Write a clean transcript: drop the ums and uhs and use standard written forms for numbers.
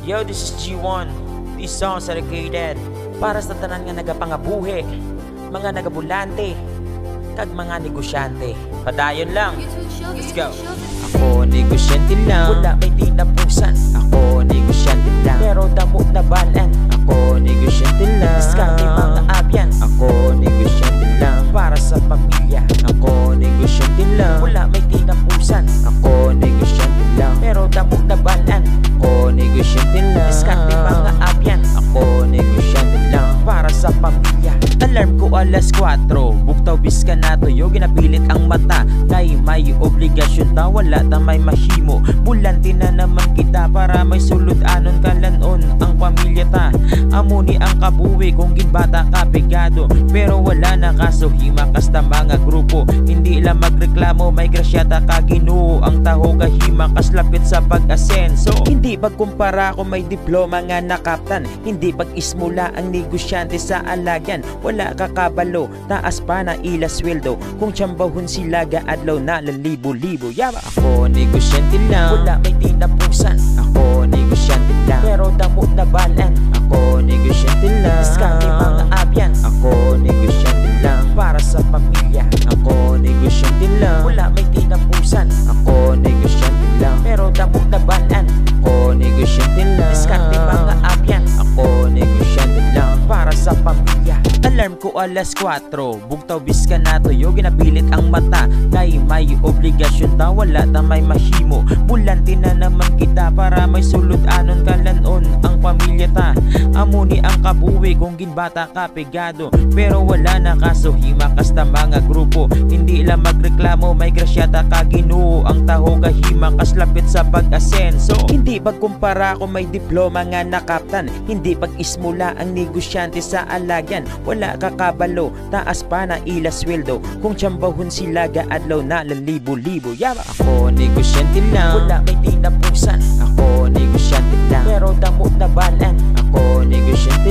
Yo, this is G1. These songs are dedicated para sa tanan nga nagapangabuhi, mga nagabulante, kag mga negosyante. Padayon lang. Let's go. Ako negosyante lang, wala may tinapusan. Ako negosyante lang, pero damo na balan. Ako negosyante lang, diskarte mga abyan. Ako negosyante lang, para sa pamilya. Ako negosyante lang, wala may tinapusan. Ako negosyante lang, pero damo na balan. Ako negosyante lang, diskarte mga abyan. Ako negosyante lang, para sa pamilya. Alarm ko alas 4, buktaw bis ka na tuyo, ginapilit ang mata. Kay may obligasyon ta, wala ta may mahimo. Bulanti na naman kita para may sulod anon kalanon ang pamilya ta. Amuni ang kabuwi kung ginbata ka pegado, pero wala na kasuhima kasta mga grupo. Hindi lang magreklamo, may grasya ta ka Ginoo. Ang taho kahima kaslapit sa pag-asenso. Hindi pagkumpara ko may diploma nga nakaptan. Hindi pag-ismula ang negosyante sa alagyan. Wala kakabalo, taas pa na ila sweldo. Kung tiyambahon sila gaadlaw na lalibo-libo. Yaba! Ako negosyante lang, wala may tinapusan. Ako negosyante lang, pero damo na balan. Ako negosyante lang, diskarte mga abyan. Ako negosyante lang, para sa pamilya. Ako negosyante lang, wala may tinapusan. Ako negosyante lang, pero damo na balan. Ako negosyante lang, diskarte mga abyan. Ako negosyante lang, para sa pamilya. Alarm ko alas 4, bugtaw bis ka na tuyo, ginapilit ang mata. Kay may obligasyon ta, wala ta may mahimo. Bulanti na naman kita para may sulod anon kalanon ang pamilya ta. Amuni ang kabuwi kung ginbata ka pegado, pero wala na kasuhima kasta mga grupo. Hindi lang magreklamo, may grasya ta ka Ginoo. Ang taho kahima kaslapit sa pag-asenso. Hindi pagkumpara ko may diploma nga nakaptan. Hindi pag-ismula ang negosyante sa alagyan. Wala kakabalo, taas pa na ila sweldo. Kung tiyambahon sila gaadlaw na lalibo-libo. Yaba! Ako negosyante lang, wala may tinapusan. Ako negosyante lang, pero damo na balan. Ako negosyante